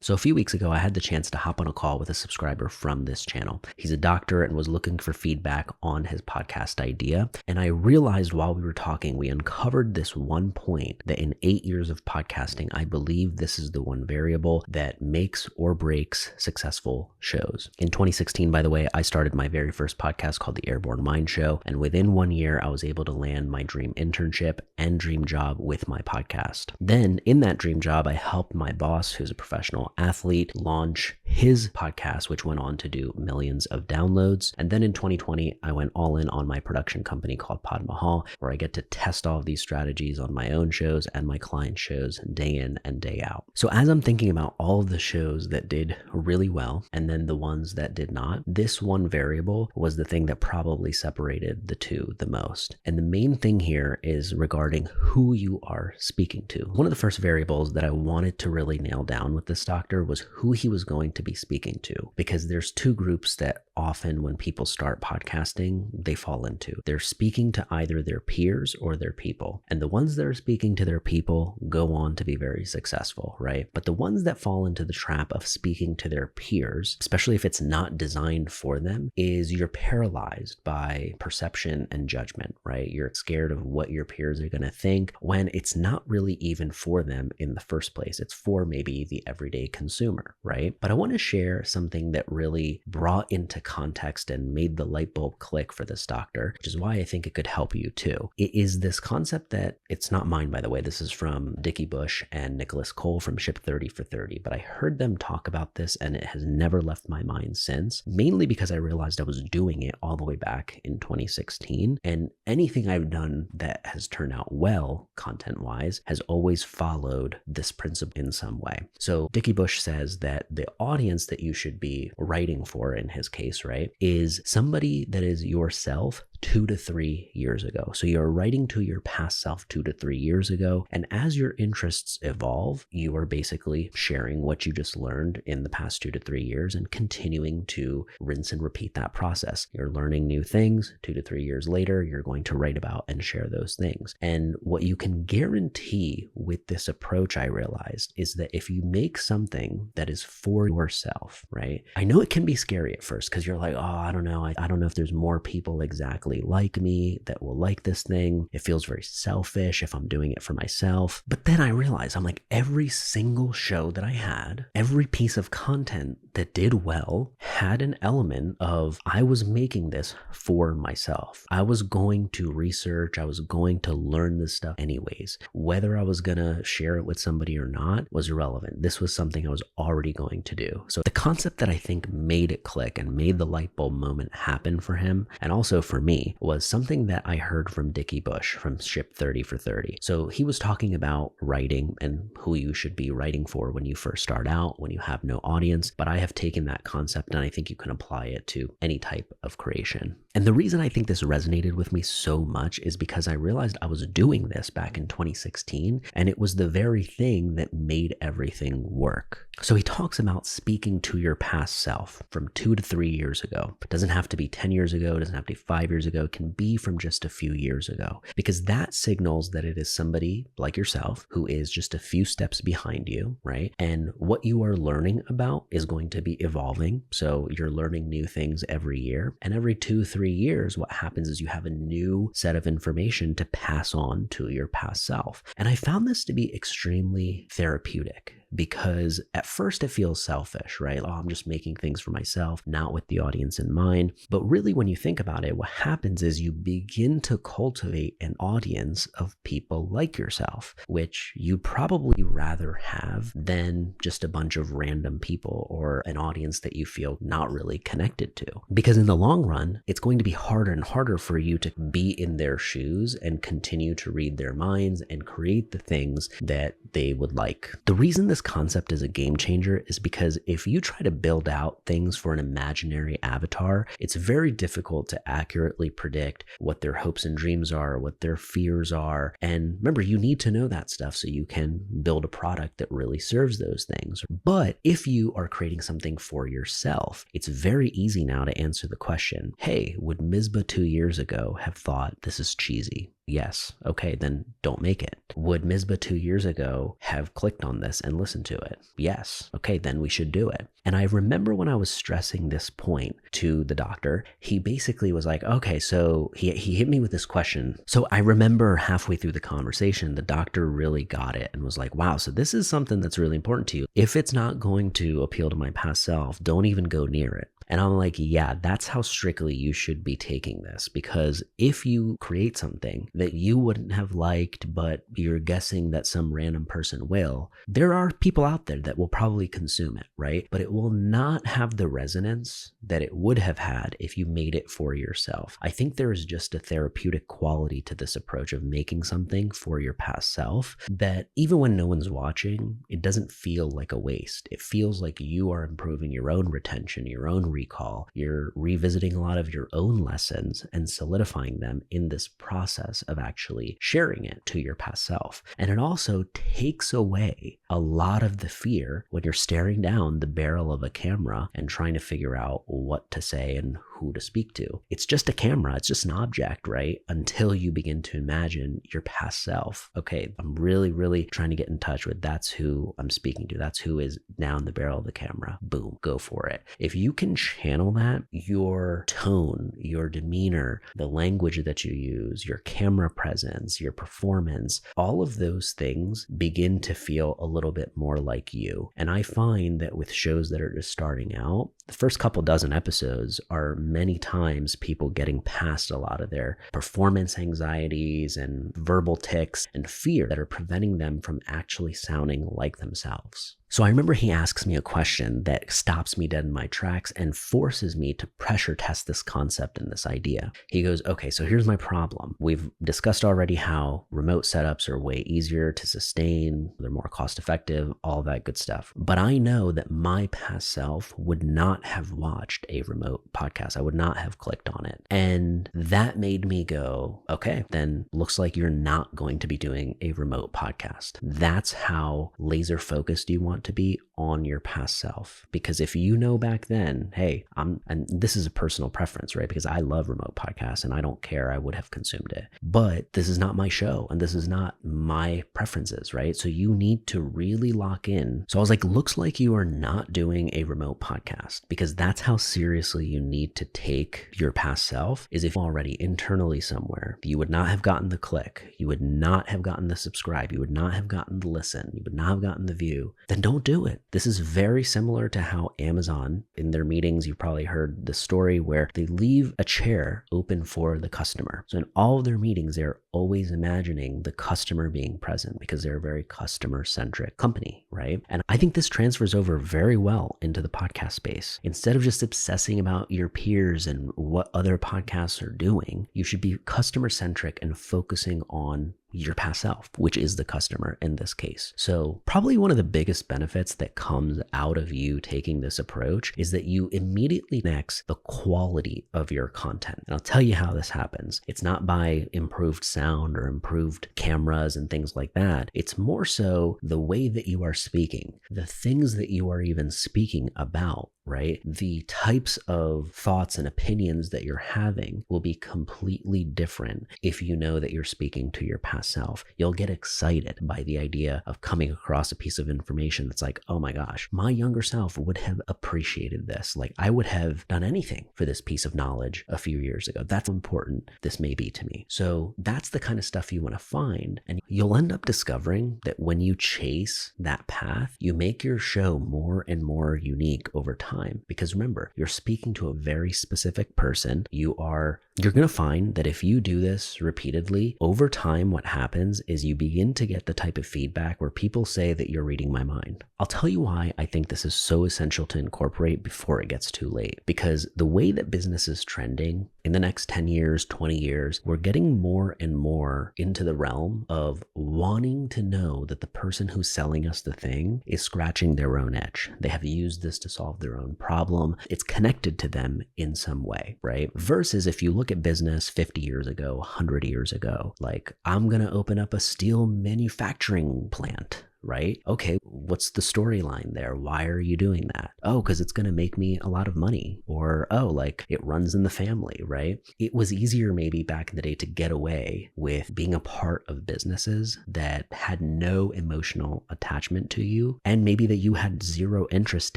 So a few weeks ago, I had the chance to hop on a call with a subscriber from this channel. He's a doctor and was looking for feedback on his podcast idea. And I realized while we were talking, we uncovered this one point that in 8 years of podcasting, I believe this is the one variable that makes or breaks successful shows. In 2016, by the way, I started my very first podcast called The Airborne Mind Show. And within 1 year, I was able to land my dream internship and dream job with my podcast. Then in that dream job, I helped my boss, who's a professional athlete, launch his podcast, which went on to do millions of downloads. And then in 2020, I went all in on my production company called Pod Mahal, where I get to test all of these strategies on my own shows and my client shows day in and day out. So as I'm thinking about all of the shows that did really well and then the ones that did not, this one variable was the thing that probably separated the two the most. And the main thing here is regarding who you are speaking to. One of the first variables that I wanted to really nail down with this doctor was who he was going to be speaking to, because there's two groups that often when people start podcasting, they fall into. They're speaking to either their peers or their people. And the ones that are speaking to their people go on to be very successful, right? But the ones that fall into the trap of speaking to their peers, especially if it's not designed for them, is you're paralyzed by perception and judgment, right? You're scared of what your peers are going to think when it's not really even for them in the first place. It's for maybe the everyday consumer, right? But I want to share something that really brought into context and made the light bulb click for this doctor, which is why I think it could help you too. It is this concept that it's not mine, by the way. This is from Dickie Bush and Nicholas Cole from Ship 30 for 30, but I heard them talk about this and it has never left my mind since, mainly because I realized I was doing it all the way back in 2016. And anything I've done that has turned out well, content-wise, has always followed this principle in some way. So Dickie Bush says that the audience that you should be writing for, in his case, right, is somebody that is yourself 2 to 3 years ago. So you're writing to your past self 2 to 3 years ago. And as your interests evolve, you are basically sharing what you just learned in the past 2 to 3 years and continuing to rinse and repeat that process. You're learning new things. 2 to 3 years later, you're going to write about and share those things. And what you can guarantee with this approach, I realized, is that if you make something that is for yourself, right? I know it can be scary at first because you're like, oh, I don't know. I don't know if there's more people exactly like me that will like this thing. It feels very selfish if I'm doing it for myself. But then I realized I'm like, every single show that I had, every piece of content that did well had an element of I was making this for myself. I was going to research. I was going to learn this stuff anyways. Whether I was going to share it with somebody or not was irrelevant. This was something I was already going to do. So the concept that I think made it click and made the light bulb moment happen for him, and also for me, was something that I heard from Dickie Bush from Ship 30 for 30. So he was talking about writing and who you should be writing for when you first start out, when you have no audience. But I have taken that concept and I think you can apply it to any type of creation. And the reason I think this resonated with me so much is because I realized I was doing this back in 2016 and it was the very thing that made everything work. So he talks about speaking to your past self from 2 to 3 years ago. It doesn't have to be 10 years ago. It doesn't have to be 5 years ago. It can be from just a few years ago, because that signals that it is somebody like yourself who is just a few steps behind you, right? And what you are learning about is going to be evolving. So you're learning new things every year, and every 2-3 years, what happens is you have a new set of information to pass on to your past self. And I found this to be extremely therapeutic, because at first it feels selfish, right? Oh, I'm just making things for myself, not with the audience in mind. But really, when you think about it, what happens is you begin to cultivate an audience of people like yourself, which you'd probably rather have than just a bunch of random people or an audience that you feel not really connected to. Because in the long run, it's going to be harder and harder for you to be in their shoes and continue to read their minds and create the things that they would like. The reason this concept is a game changer is because if you try to build out things for an imaginary avatar, it's very difficult to accurately predict what their hopes and dreams are, what their fears are. And remember, you need to know that stuff so you can build a product that really serves those things. But if you are creating something for yourself, it's very easy now to answer the question, hey, would Misbah 2 years ago have thought this is cheesy? Yes. Okay, then don't make it. Would Misbah 2 years ago have clicked on this and listened to it? Yes. Okay, then we should do it. And I remember when I was stressing this point to the doctor, he basically was like, okay, so he hit me with this question. So I remember halfway through the conversation, the doctor really got it and was like, wow, so this is something that's really important to you. If it's not going to appeal to my past self, don't even go near it. And I'm like, yeah, that's how strictly you should be taking this, because if you create something that you wouldn't have liked, but you're guessing that some random person will, there are people out there that will probably consume it, right? But it will not have the resonance that it would have had if you made it for yourself. I think there is just a therapeutic quality to this approach of making something for your past self that even when no one's watching, it doesn't feel like a waste. It feels like you are improving your own retention, your own recall. You're revisiting a lot of your own lessons and solidifying them in this process of actually sharing it to your past self. And it also takes away a lot of the fear when you're staring down the barrel of a camera and trying to figure out what to say and who to speak to. It's just a camera. It's just an object, right? Until you begin to imagine your past self. Okay, I'm really trying to get in touch with that's who I'm speaking to. That's who is down the barrel of the camera. Boom, go for it. If you can channel that, your tone, your demeanor, the language that you use, your camera presence, your performance, all of those things begin to feel a little bit more like you. And I find that with shows that are just starting out, the first couple dozen episodes are many times people getting past a lot of their performance anxieties and verbal tics and fear that are preventing them from actually sounding like themselves. So I remember he asks me a question that stops me dead in my tracks and forces me to pressure test this concept and this idea. He goes, okay, so here's my problem. We've discussed already how remote setups are way easier to sustain. They're more cost effective, all that good stuff. But I know that my past self would not have watched a remote podcast. I would not have clicked on it. And that made me go, okay, then looks like you're not going to be doing a remote podcast. That's how laser focused you want to be on your past self. Because if you know back then, hey, and this is a personal preference, right? Because I love remote podcasts and I don't care, I would have consumed it. But this is not my show and this is not my preferences, right? So you need to really lock in. So I was like, looks like you are not doing a remote podcast, because that's how seriously you need to take your past self. Is if already internally somewhere, you would not have gotten the click, you would not have gotten the subscribe, you would not have gotten the listen, you would not have gotten the view, then don't do it. This is very similar to how Amazon, in their meetings, you've probably heard the story where they leave a chair open for the customer. So in all of their meetings, they're always imagining the customer being present because they're a very customer-centric company, right? And I think this transfers over very well into the podcast space. Instead of just obsessing about your peers and what other podcasts are doing, you should be customer-centric and focusing on your past self, which is the customer in this case. So probably one of the biggest benefits that comes out of you taking this approach is that you immediately next the quality of your content. And I'll tell you how this happens. It's not by improved sound or improved cameras and things like that. It's more so the way that you are speaking, the things that you are even speaking about, right? The types of thoughts and opinions that you're having will be completely different if you know that you're speaking to your past self. You'll get excited by the idea of coming across a piece of information that's like, oh my gosh, my younger self would have appreciated this. Like I would have done anything for this piece of knowledge a few years ago. That's how important this may be to me. So that's the kind of stuff you want to find. And you'll end up discovering that when you chase that path, you make your show more and more unique over time. Because remember, you're speaking to a very specific person. You're going to find that if you do this repeatedly, over time, what happens is you begin to get the type of feedback where people say that you're reading my mind. I'll tell you why I think this is so essential to incorporate before it gets too late. Because the way that business is trending in the next 10 years, 20 years, we're getting more and more into the realm of wanting to know that the person who's selling us the thing is scratching their own itch. They have used this to solve their own problem. It's connected to them in some way, right? Versus if you look at business 50 years ago, 100 years ago, like I'm going to open up a steel manufacturing plant. right? Okay, what's the storyline there? Why are you doing that? Oh, because it's going to make me a lot of money. Or, oh, like it runs in the family, right? It was easier maybe back in the day to get away with being a part of businesses that had no emotional attachment to you, and maybe that you had zero interest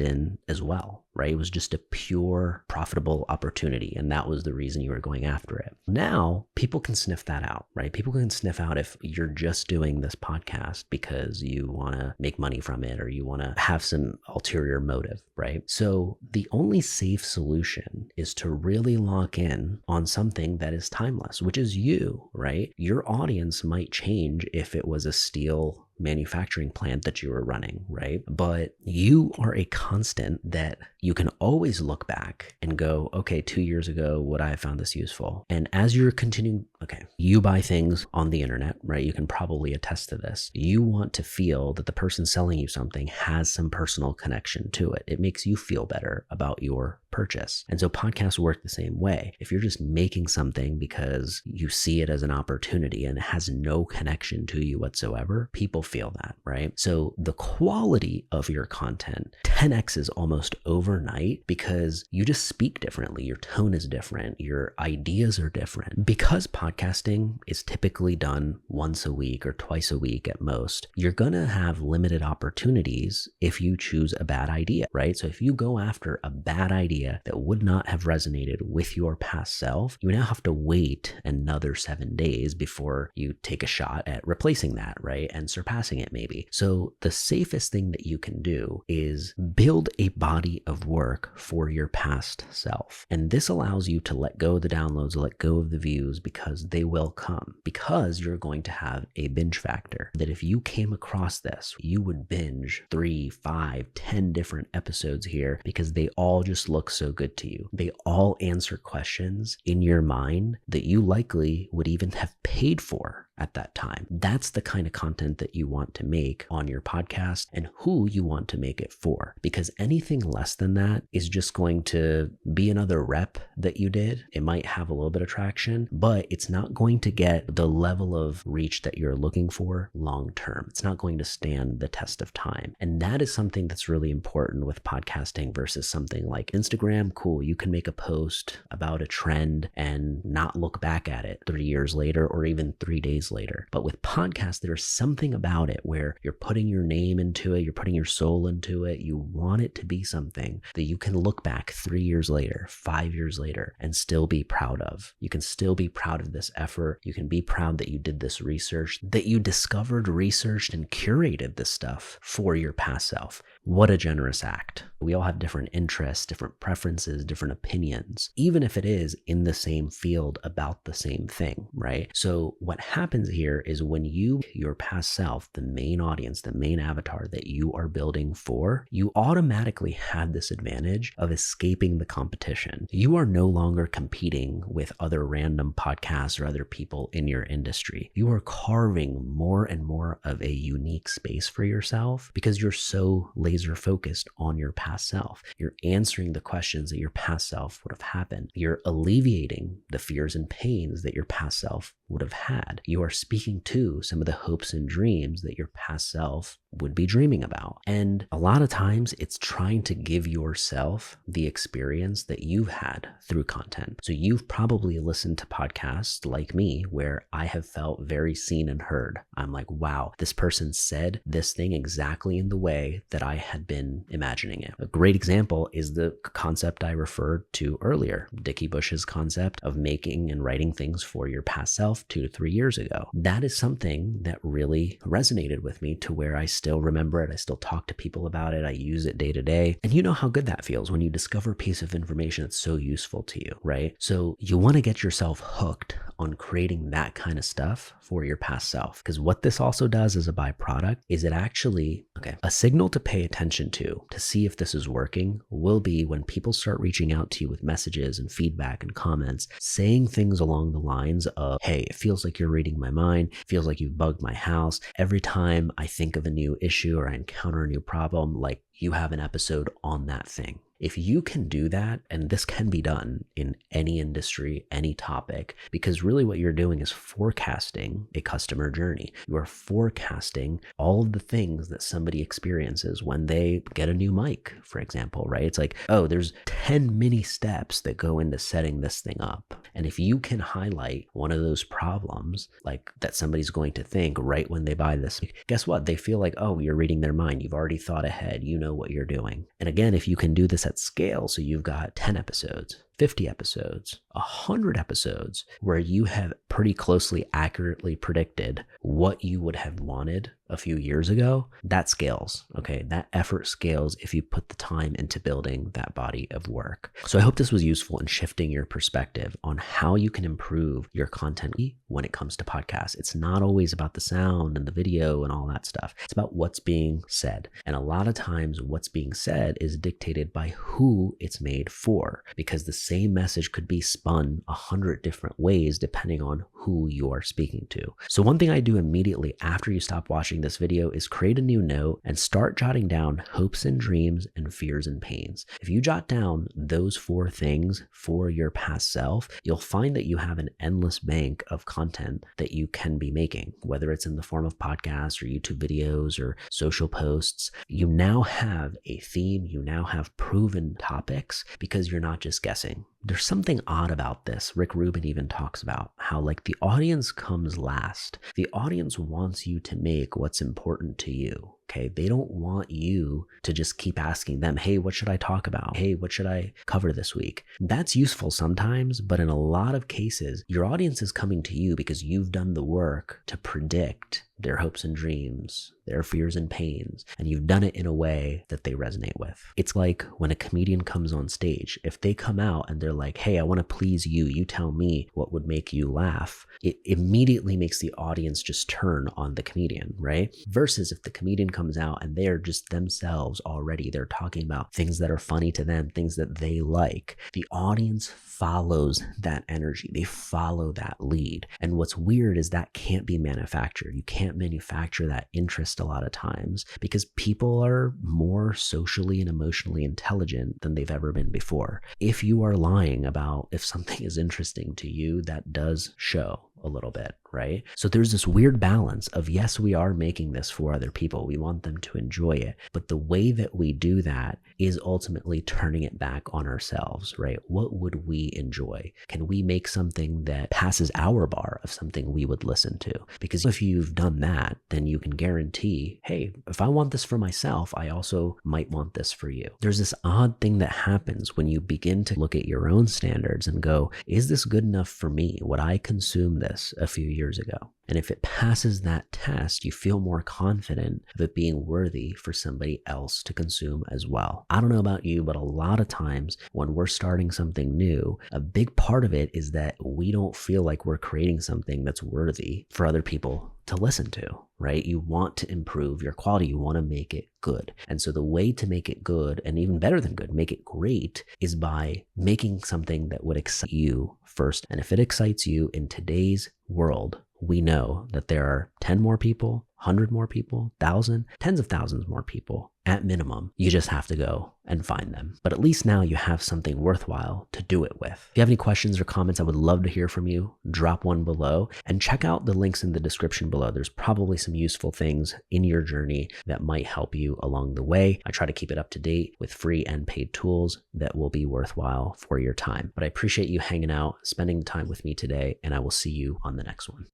in as well, right? It was just a pure profitable opportunity, and that was the reason you were going after it. Now, people can sniff that out, right? People can sniff out if you're just doing this podcast because you want to make money from it or you want to have some ulterior motive, right? So the only safe solution is to really lock in on something that is timeless, which is you, right? Your audience might change if it was a steel manufacturing plant that you were running, right? But you are a constant that you can always look back and go, okay, 2 years ago, would I have found this useful? And as you're continuing, okay, you buy things on the internet, right? You can probably attest to this. You want to feel that the person selling you something has some personal connection to it. It makes you feel better about your purchase. And so podcasts work the same way. If you're just making something because you see it as an opportunity and it has no connection to you whatsoever, people feel that, right? So the quality of your content 10x's almost overnight because you just speak differently. Your tone is different. Your ideas are different. Because podcasting is typically done once a week or twice a week at most, you're going to have limited opportunities if you choose a bad idea, right? So if you go after a bad idea that would not have resonated with your past self, you now have to wait another 7 days before you take a shot at replacing that, right? And surpassing it maybe. So the safest thing that you can do is build a body of work for your past self. And this allows you to let go of the downloads, let go of the views because they will come, because you're going to have a binge factor. That if you came across this, you would binge 3, 5, 10 different episodes here because they all just look so good to you. They all answer questions in your mind that you likely would even have paid for at that time. That's the kind of content that you want to make on your podcast and who you want to make it for. Because anything less than that is just going to be another rep that you did. It might have a little bit of traction, but it's not going to get the level of reach that you're looking for long term. It's not going to stand the test of time. And that is something that's really important with podcasting versus something like Instagram. Cool, you can make a post about a trend and not look back at it 3 years later or even 3 days later. But with podcasts, there's something about it where you're putting your name into it, you're putting your soul into it. You want it to be something that you can look back 3 years later, 5 years later, and still be proud of. You can still be proud of this effort. You can be proud that you did this research, that you discovered, researched, and curated this stuff for your past self. What a generous act. We all have different interests, different preferences, different opinions, even if it is in the same field about the same thing, right? So what happens here is when your past self, the main audience, the main avatar that you are building for, you automatically have this advantage of escaping the competition. You are no longer competing with other random podcasts or other people in your industry. You are carving more and more of a unique space for yourself because you're so laser focused on your past self. You're answering the questions that your past self would have happened. You're alleviating the fears and pains that your past self would have had. You are speaking to some of the hopes and dreams that your past self would be dreaming about. And a lot of times it's trying to give yourself the experience that you've had through content. So you've probably listened to podcasts like me where I have felt very seen and heard. I'm like, wow, this person said this thing exactly in the way that I had been imagining it. A great example is the concept I referred to earlier, Dickie Bush's concept of making and writing things for your past self 2 to 3 years ago. That is something that really resonated with me to where I still remember it. I still talk to people about it. I use it day to day. And you know how good that feels when you discover a piece of information that's so useful to you, right? So you want to get yourself hooked on creating that kind of stuff for your past self. Because what this also does as a byproduct is it actually, a signal to pay attention to see if this is working will be when people start reaching out to you with messages and feedback and comments, saying things along the lines of, hey, it feels like you're reading my mind, it feels like you've bugged my house. Every time I think of a new issue or I encounter a new problem, like you have an episode on that thing. If you can do that, and this can be done in any industry, any topic, because really what you're doing is forecasting a customer journey. You are forecasting all of the things that somebody experiences when they get a new mic, for example, right? It's like, oh, there's 10 mini steps that go into setting this thing up. And if you can highlight one of those problems, like that somebody's going to think right when they buy this, guess what? They feel like, oh, you're reading their mind. You've already thought ahead. You know what you're doing. And again, if you can do this at scale, so you've got 10 episodes, 50 episodes, 100 episodes, where you have pretty closely, accurately predicted what you would have wanted a few years ago, that scales, okay? That effort scales if you put the time into building that body of work. So I hope this was useful in shifting your perspective on how you can improve your content when it comes to podcasts. It's not always about the sound and the video and all that stuff. It's about what's being said. And a lot of times what's being said is dictated by who it's made for, because the same message could be spun 100 different ways depending on who you are speaking to. So one thing I do immediately after you stop watching this video is create a new note and start jotting down hopes and dreams and fears and pains. If you jot down those 4 things for your past self, you'll find that you have an endless bank of content that you can be making, whether it's in the form of podcasts or YouTube videos or social posts. You now have a theme, you now have proven topics because you're not just guessing. There's something odd about this. Rick Rubin even talks about how like the audience comes last. The audience wants you to make what's important to you. Okay, they don't want you to just keep asking them, hey, what should I talk about? Hey, what should I cover this week? That's useful sometimes, but in a lot of cases, your audience is coming to you because you've done the work to predict their hopes and dreams, their fears and pains, and you've done it in a way that they resonate with. It's like when a comedian comes on stage, if they come out and they're like, hey, I want to please you, you tell me what would make you laugh, it immediately makes the audience just turn on the comedian, right? Versus if the comedian comes out and they're just themselves already, they're talking about things that are funny to them, things that they like, the audience follows that energy. They follow that lead. And what's weird is that can't be manufactured. You can't manufacture that interest a lot of times because people are more socially and emotionally intelligent than they've ever been before. If you are lying about if something is interesting to you, that does show a little bit, right? So there's this weird balance of, yes, we are making this for other people. We want them to enjoy it. But the way that we do that is ultimately turning it back on ourselves, right? What would we enjoy? Can we make something that passes our bar of something we would listen to? Because if you've done that, then you can guarantee, hey, if I want this for myself, I also might want this for you. There's this odd thing that happens when you begin to look at your own standards and go, is this good enough for me? Would I consume this a few years ago? And if it passes that test, you feel more confident of it being worthy for somebody else to consume as well. I don't know about you, but a lot of times when we're starting something new, a big part of it is that we don't feel like we're creating something that's worthy for other people to listen to, right? You want to improve your quality. You want to make it good. And so the way to make it good, and even better than good, make it great, is by making something that would excite you first. And if it excites you in today's world, we know that there are 10 more people, 100 more people, 1,000, tens of thousands more people at minimum. You just have to go and find them. But at least now you have something worthwhile to do it with. If you have any questions or comments, I would love to hear from you. Drop one below and check out the links in the description below. There's probably some useful things in your journey that might help you along the way. I try to keep it up to date with free and paid tools that will be worthwhile for your time. But I appreciate you hanging out, spending time with me today, and I will see you on the next one.